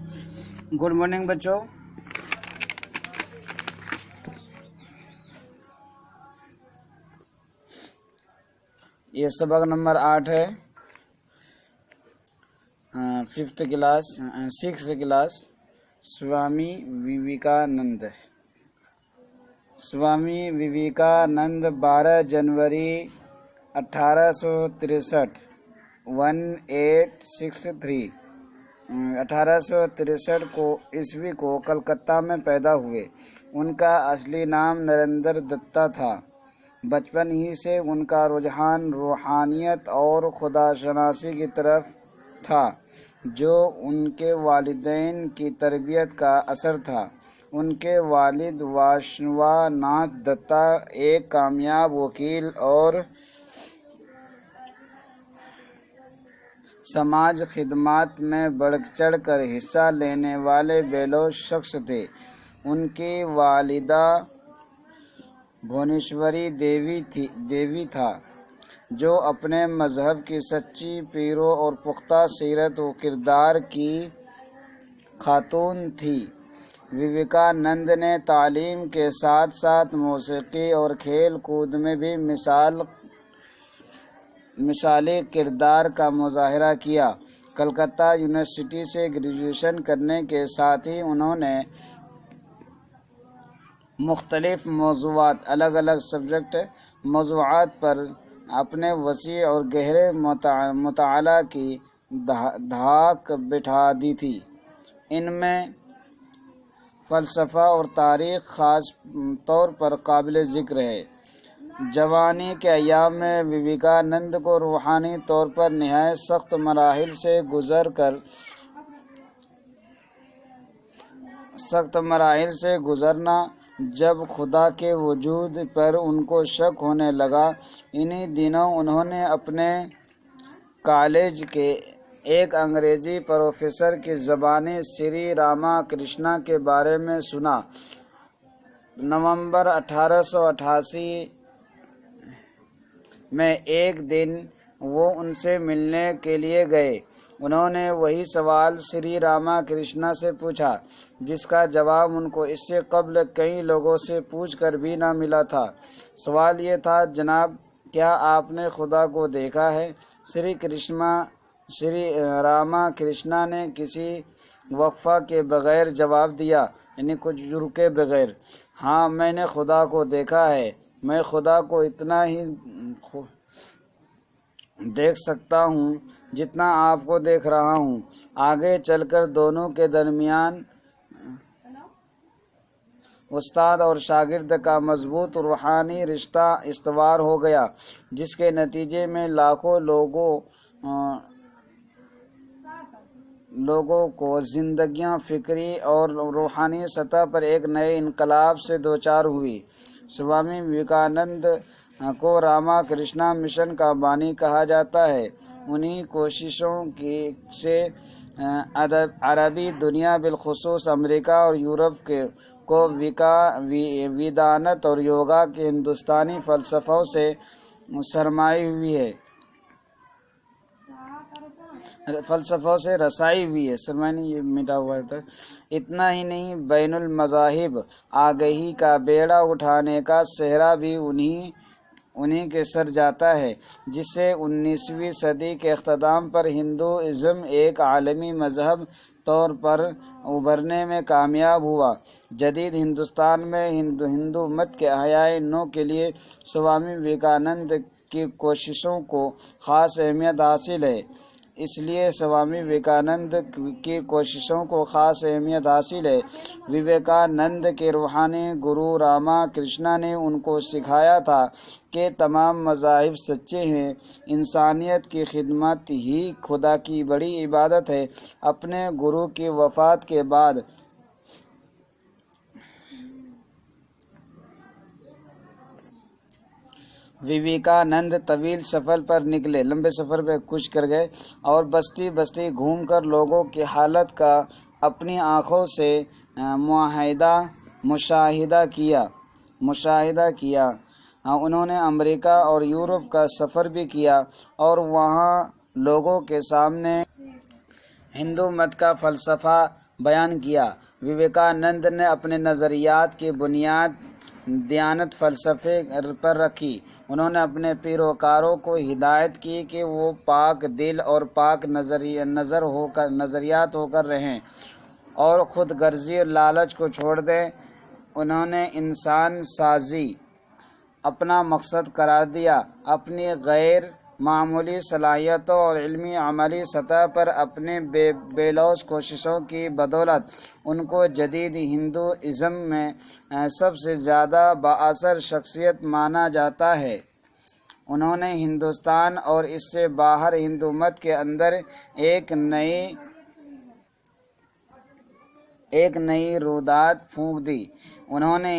Good morning बच्चों। ये सबक नंबर 8 है, 6th क्लास। स्वामी विवेकानंद। स्वामी विवेकानंद 12 जनवरी 1863 1863 को ईस्वी को कलकत्ता में पैदा हुए। उनका असली नाम नरेंद्र दत्ता था। बचपन ही से उनका रुझान रूहानियत और खुदाशनासी की तरफ था, जो उनके वालिदैन की तरबियत का असर था। उनके वालिद वाशवानाथ दत्ता एक कामयाब वकील और समाज खिदमत में बढ़ चढ़ कर हिस्सा लेने वाले बेलोच शख्स थे। उनकी वालिदा भुवनेश्वरी देवी था, जो अपने मजहब की सच्ची पीरो और पुख्ता सीरत व किरदार की खातून थी। विवेकानंद ने तालीम के साथ साथ मौसीकी और खेल कूद में भी मिसाली किरदार का मुजाहरा किया। कलकत्ता यूनिवर्सिटी से ग्रेजुएशन करने के साथ ही उन्होंने मुख्तलिफ मौज़ूआत अलग अलग सब्जेक्ट मौज़ूआत पर अपने वसी और गहरे मुताला की धाक बिठा दी थी। इनमें फ़लसफ़ा और तारीख़ ख़ास तौर पर काबिल ज़िक्र है। जवानी के अय्याम में विवेकानंद को रूहानी तौर पर निहायत सख्त मराहिल से गुज़रना जब खुदा के वजूद पर उनको शक होने लगा। इन्हीं दिनों उन्होंने अपने कॉलेज के एक अंग्रेज़ी प्रोफेसर की ज़बानी श्री रामा कृष्णा के बारे में सुना। नवंबर 1888 में एक दिन वो उनसे मिलने के लिए गए। उन्होंने वही सवाल श्री रामा कृष्णा से पूछा, जिसका जवाब उनको इससे कबल कई लोगों से पूछकर भी ना मिला था। सवाल ये था, जनाब, क्या आपने खुदा को देखा है? श्री रामा कृष्णा ने किसी वक्फा के बगैर जवाब दिया, यानी कुछ रुके बगैर। हाँ, मैंने खुदा को देखा है। मैं खुदा को इतना ही देख सकता हूँ जितना आपको देख रहा हूँ। आगे चलकर दोनों के दरमियान उस्ताद और शागिर्द का मजबूत रूहानी रिश्ता इस्तवार हो गया, जिसके नतीजे में लाखों लोगों को जिंदगियां फिक्री और रूहानी सतह पर एक नए इनकलाब से दोचार हुई। स्वामी विवेकानंद को रामा कृष्णा मिशन का बानी कहा जाता है। उन्हीं कोशिशों से अरबी दुनिया बिलखुसूस अमेरिका और यूरोप को विदानत और योगा के हिंदुस्तानी फ़लसफ़ों से रसाई हुई है। सरमानी ये मिटा हुआ था। इतना ही नहीं, बैनुल मज़ाहिब आगही का बेड़ा उठाने का सेहरा भी उन्हीं के सर जाता है, जिससे 19वीं सदी के इख्तिताम पर हिंदुइज़्म एक आलमी मज़हब तौर पर उभरने में कामयाब हुआ। जदीद हिंदुस्तान में हिंदू मत के अहयाए नौ के लिए स्वामी विवेकानंद की कोशिशों को ख़ास अहमियत हासिल है। इसलिए स्वामी विवेकानंद की कोशिशों को ख़ास अहमियत हासिल है। विवेकानंद के रूहानी गुरु रामा कृष्णा ने उनको सिखाया था कि तमाम मज़ाहिब सच्चे हैं। इंसानियत की खिदमत ही खुदा की बड़ी इबादत है। अपने गुरु की वफ़ात के बाद विवेकानंद तवील सफ़र पर निकले। लंबे सफ़र पर कुछ कर गए और बस्ती बस्ती घूमकर लोगों की हालत का अपनी आँखों से मुशाहिदा किया। उन्होंने अमेरिका और यूरोप का सफ़र भी किया और वहाँ लोगों के सामने हिंदू मत का फ़लसफ़ा بیان کیا۔ وویکانند نے اپنے نظریات کی بنیاد دیانت فلسفے پر رکھی۔ انہوں نے اپنے پیروکاروں کو ہدایت کی کہ وہ پاک دل اور پاک نظریات ہو کر رہیں اور خود غرضی اور لالچ کو چھوڑ دیں۔ انہوں نے انسان سازی اپنا مقصد قرار دیا۔ اپنی غیر معمولی صلاحیتوں اور علمی عملی سطح پر اپنے بے لوث کوششوں کی بدولت ان کو جدید ہندوازم میں سب سے زیادہ بااثر شخصیت مانا جاتا ہے۔ انہوں نے ہندوستان اور اس سے باہر ہندو مت کے اندر ایک نئی روحیات پھونک دی۔ انہوں نے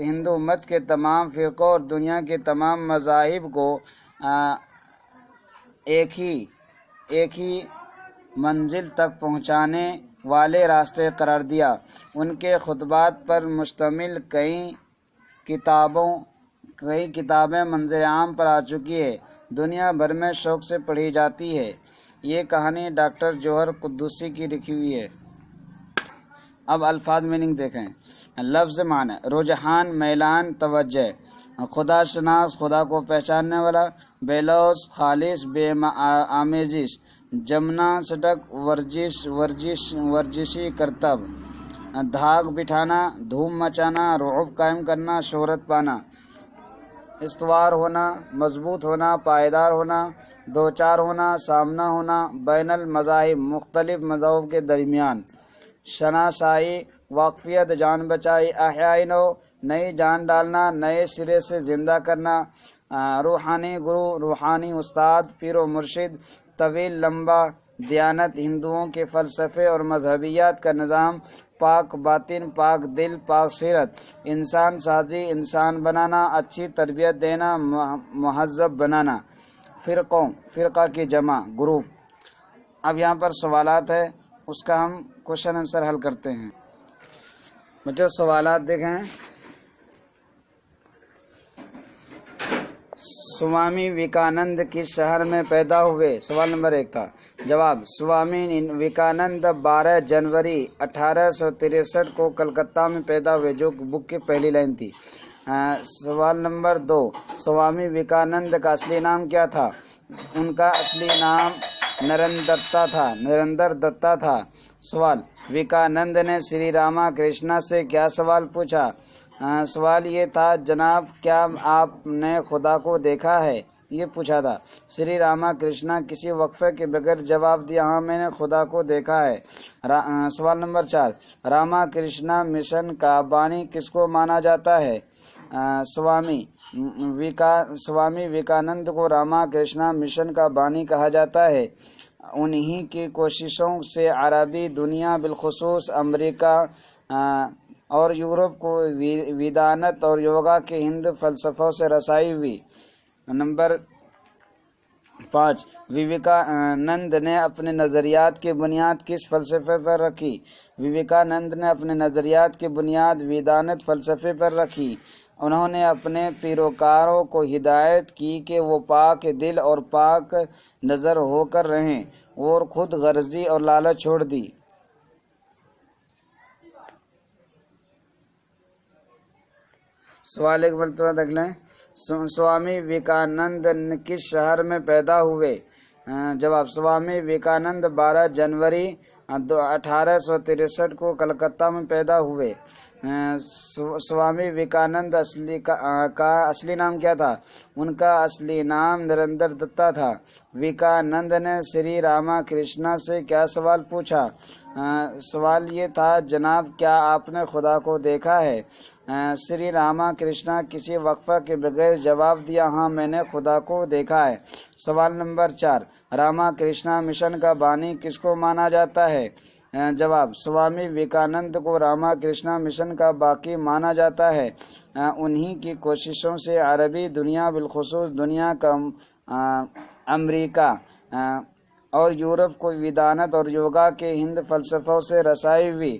ہندو مت کے تمام فرقوں اور دنیا کے تمام مذاہب کو ایک ہی منزل تک پہنچانے والے راستے قرار دیا۔ ان کے خطبات پر مشتمل کئی کتابیں منظر عام پر آ چکی ہیں، دنیا بھر میں شوق سے پڑھی جاتی ہے۔ یہ کہانی ڈاکٹر جوہر قدوسی کی لکھی ہوئی ہے۔ اب الفاظ میننگ دیکھیں۔ لفظ معنی: رجحان، میلان، توجہ۔ خدا شناس، خدا کو پہچاننے والا۔ بے لوث، خالص، بے آمیزش۔ جمناسٹک، ورزشی کرتب۔ دھاگ بٹھانا، دھوم مچانا، رعب قائم کرنا، شہرت پانا۔ استوار ہونا، مضبوط ہونا، پائیدار ہونا، دوچار ہونا، سامنا ہونا۔ بین المذاہب، مختلف مذاہب کے درمیان۔ شناسائی، واقفیت، جان بچائی۔ احیائی نو، نئی جان ڈالنا، نئے سرے سے زندہ کرنا۔ روحانی گرو، روحانی استاد، پیر و مرشد۔ طویل، لمبا۔ دیانت، ہندوؤں کے فلسفے اور مذہبیات کا نظام۔ پاک باطن، پاک دل، پاک سیرت۔ انسان سازی، انسان بنانا، اچھی تربیت دینا، مہذب بنانا۔ فرقہ کی جمع، گروپ۔ اب یہاں پر سوالات ہے، اس کا ہم کوشچن آنسر حل کرتے ہیں۔ بچے سوالات دیکھیں۔ سوامی وویکانند کس شہر میں پیدا ہوئے؟ سوال نمبر 1 تھا۔ جواب: سوامی وویکانند 12 جنوری 1863 کو کلکتہ میں پیدا ہوئے، جو بک کی پہلی لائن تھی۔ سوال نمبر 2، سوامی وویکانند کا اصلی نام کیا تھا؟ ان کا اصلی نام نریندر دتا تھا۔ سوال: وویکانند نے سری راما کرشنا سے کیا سوال پوچھا؟ سوال یہ تھا، جناب کیا آپ نے خدا کو دیکھا ہے؟ یہ پوچھا تھا۔ سری راما کرشنا کسی وقفے کے بغیر جواب دیا، ہاں میں نے خدا کو دیکھا ہے۔ سوال نمبر 4، راما کرشنا مشن کا بانی کس کو مانا جاتا ہے؟ سوامی وویکانند کو راما کرشنا مشن کا بانی کہا جاتا ہے۔ انہی کی کوششوں سے عربی دنیا بالخصوص امریکہ اور یورپ کو ویدانت اور یوگا کے ہند فلسفوں سے رسائی ہوئی۔ نمبر 5، وویکانند نے اپنے نظریات کی بنیاد کس فلسفے پر رکھی؟ وویکانند نے اپنے نظریات کی بنیاد ویدانت فلسفے پر رکھی۔ انہوں نے اپنے پیروکاروں کو ہدایت کی کہ وہ پاک دل اور پاک نظر ہو کر رہیں اور خود غرضی اور لالچ چھوڑ دی۔ سوال ایک مرتبہ دیکھ لیں۔ سوامی وویکانند کس شہر میں پیدا ہوئے؟ جواب: سوامی وویکانند 12 جنوری 1863 کو کلکتہ میں پیدا ہوئے۔ سوامی وویکانند کا اصلی نام کیا تھا؟ ان کا اصلی نام نریندر دتا تھا۔ وویکانند نے سری راما کرشنا سے کیا سوال پوچھا؟ سوال یہ تھا، جناب کیا آپ نے خدا کو دیکھا ہے؟ سری راما کرشنا کسی وقفہ کے بغیر جواب دیا، ہاں میں نے خدا کو دیکھا ہے۔ سوال نمبر 4، راما کرشنا مشن کا بانی کس کو مانا جاتا ہے؟ جواب: سوامی وویکانند کو راما کرشنا مشن کا باقی مانا جاتا ہے۔ انہی کی کوششوں سے عربی دنیا بالخصوص دنیا کا امریکہ اور یورپ کو ویدانت اور یوگا کے ہند فلسفوں سے رسائی ہوئی۔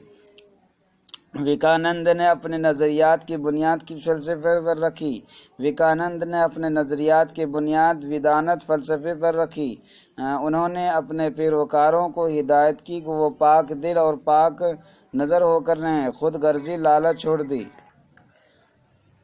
विवेकानंद ने अपने नज़रियात की बुनियाद किस फ़लसफ़े पर रखी? विवेकानंद ने अपने नज़रियात की बुनियाद विदानत फ़लसफ़े पर रखी। उन्होंने अपने पैरोकारों को हिदायत की कि वो पाक दिल और पाक नज़र होकर रहें, खुद गर्जी लालच छोड़ दी।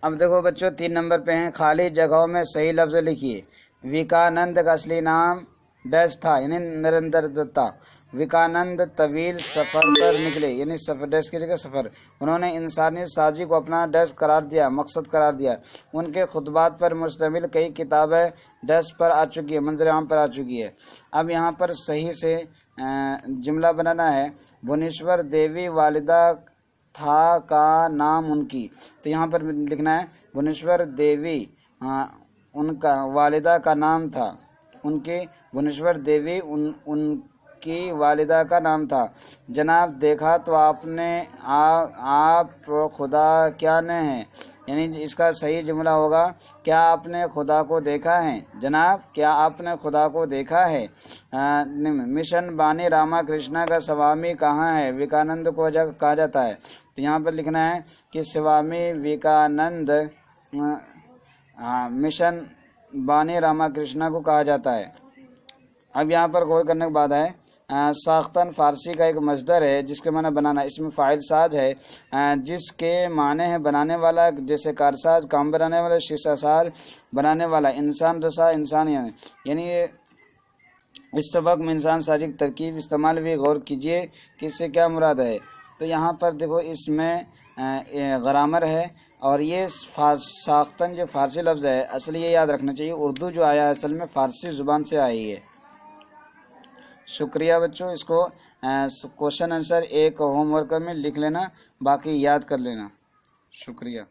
अब देखो बच्चों 3 नंबर पे हैं, खाली जगहों में सही लफ्ज़ लिखिए। विवेकानंद का असली नाम डैश था, यानी नरेंद्र दत्ता। विवेकानंद तवील सफ़र पर निकले, यानी सफ़र डैश की जगह सफ़र। उन्होंने इंसानी साजी को अपना डैश करार दिया, मकसद करार दिया। उनके खुतबात पर मुश्तमिल कई किताबें डैश पर आ चुकी है, मंज़र आम पर आ चुकी है। अब यहाँ पर सही से जुमला बनाना है। भुवनेश्वर देवी वालिदा था का नाम उनकी, तो यहाँ पर लिखना है भुवनेश्वर देवी उनका वालिदा का नाम था, उनके भुवनेश्वर देवी उनकी वालिदा का नाम था। जनाब देखा तो आपने आप खुदा क्या ने हैं, यानी इसका सही जुमला होगा क्या आपने खुदा को देखा है। जनाब क्या आपने खुदा को देखा है। मिशन बानी रामा कृष्णा का स्वामी कहाँ है, विवेकानंद को कहा जाता है, तो यहाँ पर लिखना है कि स्वामी विवेकानंद मिशन बानी रामा कृष्णा को कहा जाता है। अब यहाँ पर गौर करने के बाद है साख्तन फारसी का एक मज़दर है जिसके माने बनाना, इसमें फ़ाइल साज है जिसके माने हैं बनाने वाला, जैसे कारसाज काम बनाने वाला, शीशा सार बनाने वाला, इंसान रसा इंसान, यानी इस सबक में इंसान साजी की तरकीब इस्तेमाल भी गौर कीजिए कि इससे क्या मुराद है। तो यहाँ पर देखो इसमें ग्रामर है और ये साख्तन जो फ़ारसी लफ्ज़ है असल ये याद रखना चाहिए, उर्दू जो आया है असल में फ़ारसी ज़ुबान से आई है। शुक्रिया बच्चों, इसको क्वेश्चन आंसर एक होमवर्क में लिख लेना, बाकी याद कर लेना। शुक्रिया।